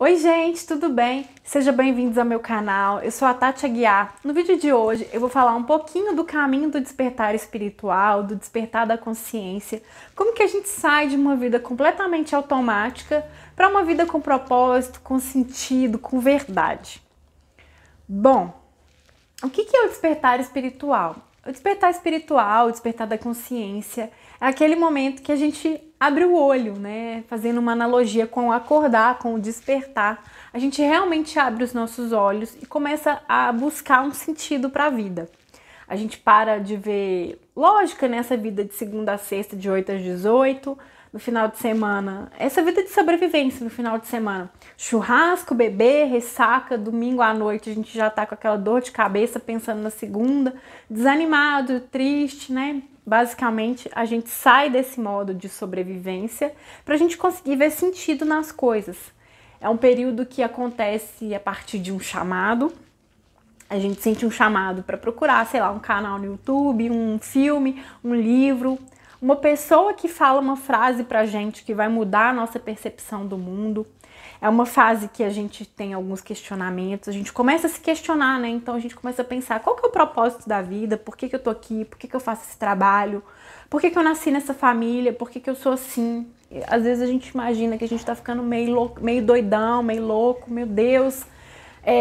Oi gente, tudo bem? Sejam bem-vindos ao meu canal, eu sou a Tati Aguiar. No vídeo de hoje eu vou falar um pouquinho do caminho do despertar espiritual, do despertar da consciência, como que a gente sai de uma vida completamente automática para uma vida com propósito, com sentido, com verdade. Bom, o que é o despertar espiritual? O despertar espiritual, o despertar da consciência, é aquele momento que a gente abre o olho, né? Fazendo uma analogia com o acordar, com o despertar. A gente realmente abre os nossos olhos e começa a buscar um sentido para a vida. A gente para de ver lógica nessa vida de segunda a sexta, de 8 às 18, no final de semana, essa vida de sobrevivência no final de semana. Churrasco, bebê, ressaca, domingo à noite a gente já tá com aquela dor de cabeça pensando na segunda, desanimado, triste, né? Basicamente, a gente sai desse modo de sobrevivência para a gente conseguir ver sentido nas coisas. É um período que acontece a partir de um chamado. A gente sente um chamado para procurar, sei lá, um canal no YouTube, um filme, um livro, uma pessoa que fala uma frase pra gente que vai mudar a nossa percepção do mundo. É uma fase que a gente tem alguns questionamentos, a gente começa a se questionar, né? Então a gente começa a pensar qual que é o propósito da vida, por que eu tô aqui, por que eu faço esse trabalho, por que eu nasci nessa família, por que eu sou assim. E, às vezes a gente imagina que a gente tá ficando meio doidão, meio louco, meu Deus.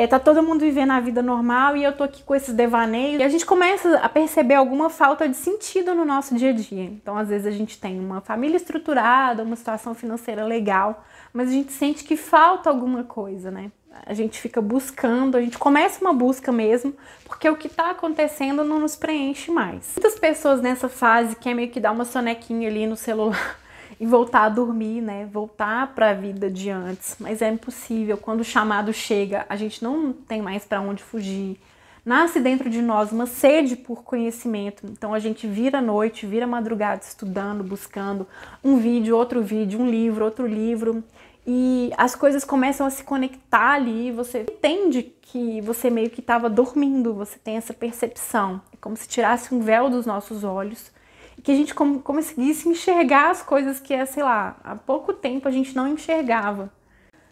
Tá todo mundo vivendo a vida normal e eu tô aqui com esses devaneios. E a gente começa a perceber alguma falta de sentido no nosso dia a dia. Então, às vezes, a gente tem uma família estruturada, uma situação financeira legal, mas a gente sente que falta alguma coisa, né? A gente fica buscando, a gente começa uma busca mesmo, porque o que tá acontecendo não nos preenche mais. Muitas pessoas nessa fase querem meio que dar uma sonequinha ali no celular e voltar a dormir, né? Voltar para a vida de antes, mas é impossível. Quando o chamado chega, a gente não tem mais para onde fugir. Nasce dentro de nós uma sede por conhecimento, então a gente vira noite, vira madrugada estudando, buscando um vídeo, um livro, outro livro, e as coisas começam a se conectar ali, você entende que você meio que estava dormindo, você tem essa percepção, é como se tirasse um véu dos nossos olhos, e que a gente conseguisse enxergar as coisas que, sei lá, há pouco tempo a gente não enxergava.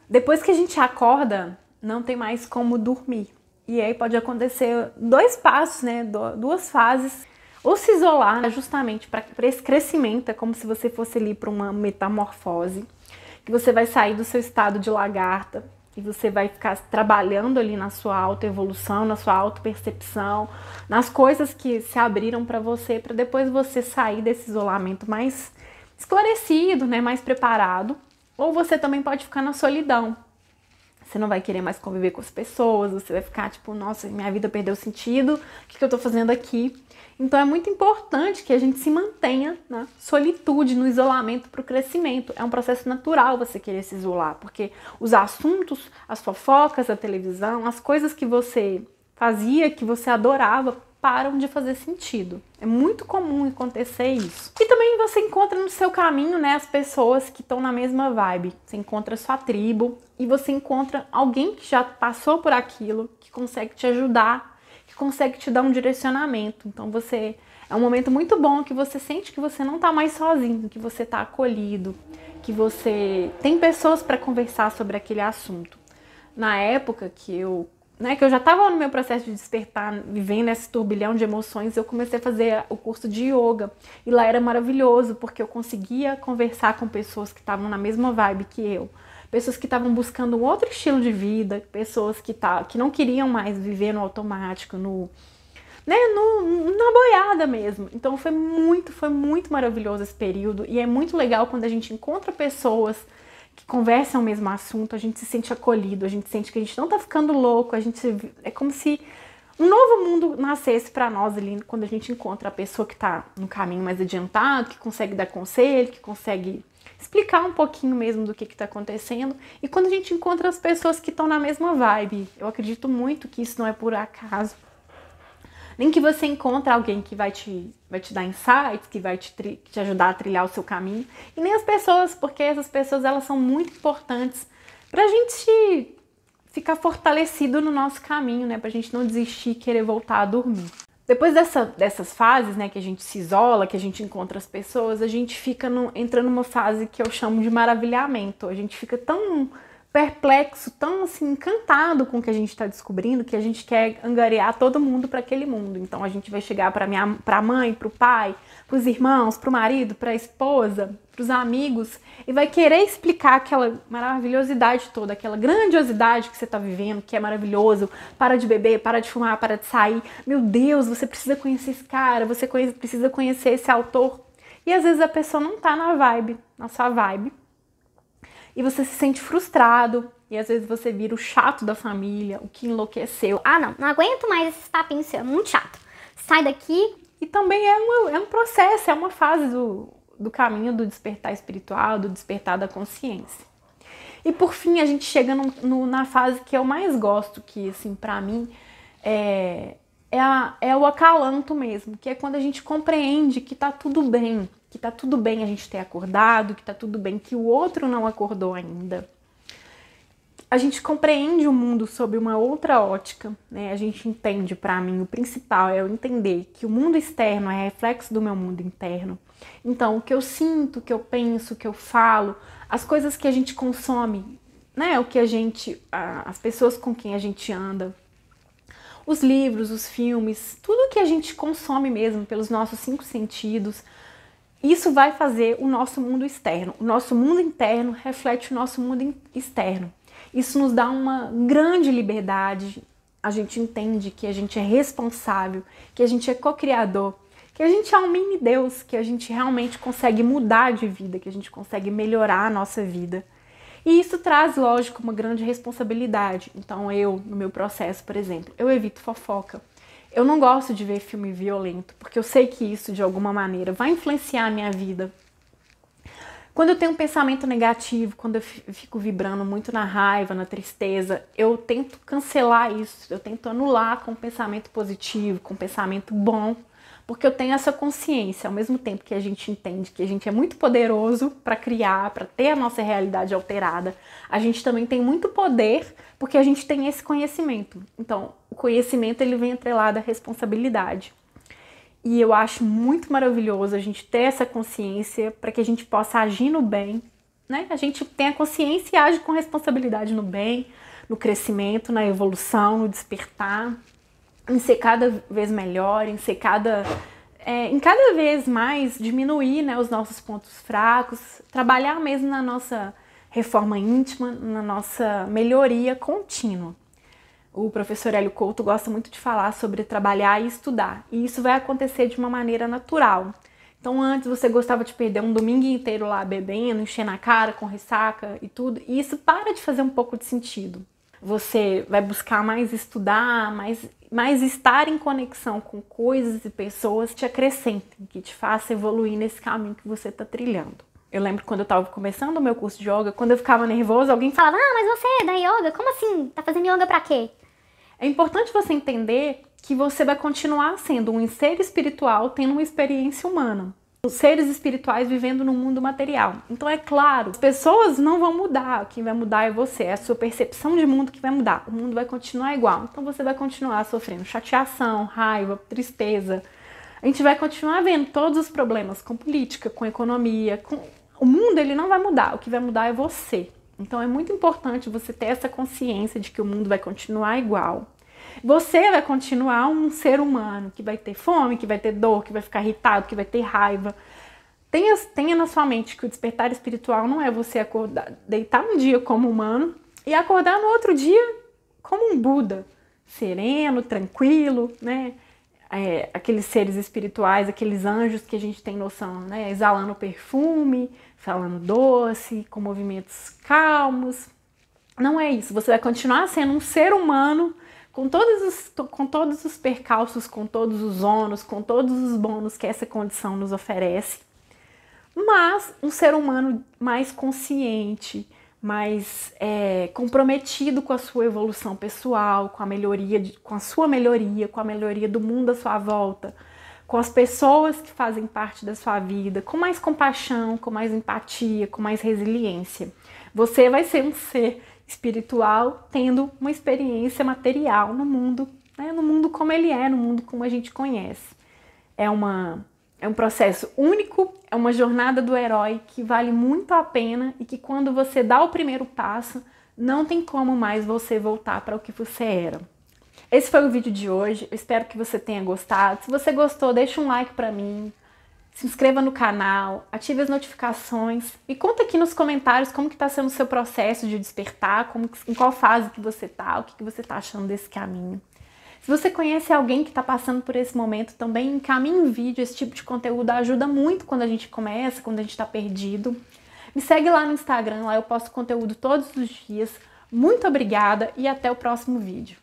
Depois que a gente acorda, não tem mais como dormir. E aí pode acontecer dois passos, né? Duas fases. Ou se isolar justamente para esse crescimento, é como se você fosse ali para uma metamorfose, que você vai sair do seu estado de lagarta e você vai ficar trabalhando ali na sua autoevolução, na sua autopercepção, nas coisas que se abriram para depois você sair desse isolamento mais esclarecido, né, mais preparado. Ou você também pode ficar na solidão. Você não vai querer mais conviver com as pessoas, você vai ficar tipo, nossa, minha vida perdeu sentido, o que eu tô fazendo aqui? Então é muito importante que a gente se mantenha na solitude, no isolamento para o crescimento. É um processo natural você querer se isolar, porque os assuntos, as fofocas, a televisão, as coisas que você fazia, que você adorava, param de fazer sentido. É muito comum acontecer isso. E também você encontra no seu caminho, né, as pessoas que estão na mesma vibe. Você encontra a sua tribo e você encontra alguém que já passou por aquilo, que consegue te ajudar, que consegue te dar um direcionamento. Então é um momento muito bom que você sente que você não tá mais sozinho, que você tá acolhido, que você tem pessoas para conversar sobre aquele assunto. Na época que eu já estava no meu processo de despertar, vivendo esse turbilhão de emoções, eu comecei a fazer o curso de yoga. E lá era maravilhoso, porque eu conseguia conversar com pessoas que estavam na mesma vibe que eu. Pessoas que estavam buscando um outro estilo de vida, pessoas que não queriam mais viver no automático, na boiada mesmo. Então foi muito maravilhoso esse período. E é muito legal quando a gente encontra pessoas que conversam o mesmo assunto, a gente se sente acolhido, a gente sente que a gente não tá ficando louco, é como se um novo mundo nascesse para nós ali, quando a gente encontra a pessoa que tá no caminho mais adiantado, que consegue dar conselho, que consegue explicar um pouquinho mesmo do que tá acontecendo, e quando a gente encontra as pessoas que estão na mesma vibe. Eu acredito muito que isso não é por acaso. Nem que você encontre alguém que vai te dar insights, que vai te ajudar a trilhar o seu caminho. E nem as pessoas, porque essas pessoas elas são muito importantes pra gente ficar fortalecido no nosso caminho, né? Pra gente não desistir e querer voltar a dormir. Depois dessas fases, né, que a gente se isola, que a gente encontra as pessoas, a gente fica entrando numa fase que eu chamo de maravilhamento. A gente fica tão perplexo, tão assim, encantado com o que a gente está descobrindo, que a gente quer angariar todo mundo para aquele mundo. Então a gente vai chegar para a mãe, para o pai, para os irmãos, para o marido, para a esposa, para os amigos, e vai querer explicar aquela maravilhosidade toda, aquela grandiosidade que você está vivendo, que é maravilhoso. Para de beber, para de fumar, para de sair. Meu Deus, você precisa conhecer esse cara, você precisa conhecer esse autor. E às vezes a pessoa não tá na sua vibe, e você se sente frustrado, e às vezes você vira o chato da família, o que enlouqueceu. Ah, não aguento mais esses papinhos seus, muito chato. Sai daqui. E também é um processo, é uma fase do caminho do despertar espiritual, do despertar da consciência. E por fim, a gente chega na fase que eu mais gosto, que assim, pra mim, é o acalanto mesmo, que é quando a gente compreende que tá tudo bem, a gente ter acordado, que tá tudo bem que o outro não acordou ainda. A gente compreende o mundo sob uma outra ótica, né? A gente entende, pra mim, o principal é eu entender que o mundo externo é reflexo do meu mundo interno. Então, o que eu sinto, o que eu penso, o que eu falo, as coisas que a gente consome, né? As pessoas com quem a gente anda, os livros, os filmes, tudo que a gente consome mesmo pelos nossos 5 sentidos, isso vai fazer o nosso mundo externo. O nosso mundo interno reflete o nosso mundo externo. Isso nos dá uma grande liberdade. A gente entende que a gente é responsável, que a gente é co-criador, que a gente é um mini Deus, que a gente realmente consegue mudar de vida, que a gente consegue melhorar a nossa vida. E isso traz, lógico, uma grande responsabilidade. Então no meu processo, por exemplo, eu evito fofoca. Eu não gosto de ver filme violento, porque eu sei que isso, de alguma maneira, vai influenciar a minha vida. Quando eu tenho um pensamento negativo, quando eu fico vibrando muito na raiva, na tristeza, eu tento cancelar isso, eu tento anular com um pensamento positivo, com um pensamento bom, porque eu tenho essa consciência, ao mesmo tempo que a gente entende que a gente é muito poderoso para criar, para ter a nossa realidade alterada, a gente também tem muito poder porque a gente tem esse conhecimento. Então, o conhecimento ele vem atrelado à responsabilidade. E eu acho muito maravilhoso a gente ter essa consciência para que a gente possa agir no bem, né? A gente tem a consciência e age com responsabilidade no bem, no crescimento, na evolução, no despertar, em ser cada vez melhor, em cada vez mais diminuir, né, os nossos pontos fracos, trabalhar mesmo na nossa reforma íntima, na nossa melhoria contínua. O professor Hélio Couto gosta muito de falar sobre trabalhar e estudar, e isso vai acontecer de uma maneira natural. Então antes você gostava de perder um domingo inteiro lá bebendo, enchendo a cara com ressaca e tudo, e isso para de fazer um pouco de sentido. Você vai buscar mais estudar, mais estar em conexão com coisas e pessoas que te acrescentem, que te façam evoluir nesse caminho que você está trilhando. Eu lembro quando eu estava começando o meu curso de yoga, quando eu ficava nervosa, alguém falava: Ah, mas você é da yoga? Como assim? Tá fazendo yoga pra quê? É importante você entender que você vai continuar sendo um ser espiritual tendo uma experiência humana. Os seres espirituais vivendo no mundo material. Então é claro, as pessoas não vão mudar, quem vai mudar é você, é a sua percepção de mundo que vai mudar. O mundo vai continuar igual, então você vai continuar sofrendo chateação, raiva, tristeza. A gente vai continuar vendo todos os problemas com política, com economia, o mundo ele não vai mudar, o que vai mudar é você. Então é muito importante você ter essa consciência de que o mundo vai continuar igual. Você vai continuar um ser humano que vai ter fome, que vai ter dor, que vai ficar irritado, que vai ter raiva. Tenha na sua mente que o despertar espiritual não é você acordar, deitar um dia como humano e acordar no outro dia como um Buda, sereno, tranquilo, né? Aqueles seres espirituais, aqueles anjos que a gente tem noção, né? Exalando perfume, falando doce, com movimentos calmos. Não é isso, você vai continuar sendo um ser humano com todos os percalços, com todos os ônus, com todos os bônus que essa condição nos oferece, mas um ser humano mais consciente, mais comprometido com a sua evolução pessoal, com a sua melhoria, com a melhoria do mundo à sua volta, com as pessoas que fazem parte da sua vida, com mais compaixão, com mais empatia, com mais resiliência. Você vai ser um ser espiritual tendo uma experiência material no mundo, né? No mundo como ele é, no mundo como a gente conhece. É um processo único, é uma jornada do herói que vale muito a pena e que quando você dá o primeiro passo, não tem como mais você voltar para o que você era. Esse foi o vídeo de hoje, eu espero que você tenha gostado. Se você gostou, deixa um like para mim, se inscreva no canal, ative as notificações e conta aqui nos comentários como que está sendo o seu processo de despertar, em qual fase que você está, o que você está achando desse caminho. Se você conhece alguém que está passando por esse momento, também encaminhe um vídeo. Esse tipo de conteúdo ajuda muito quando a gente começa, quando a gente está perdido. Me segue lá no Instagram, lá eu posto conteúdo todos os dias. Muito obrigada e até o próximo vídeo.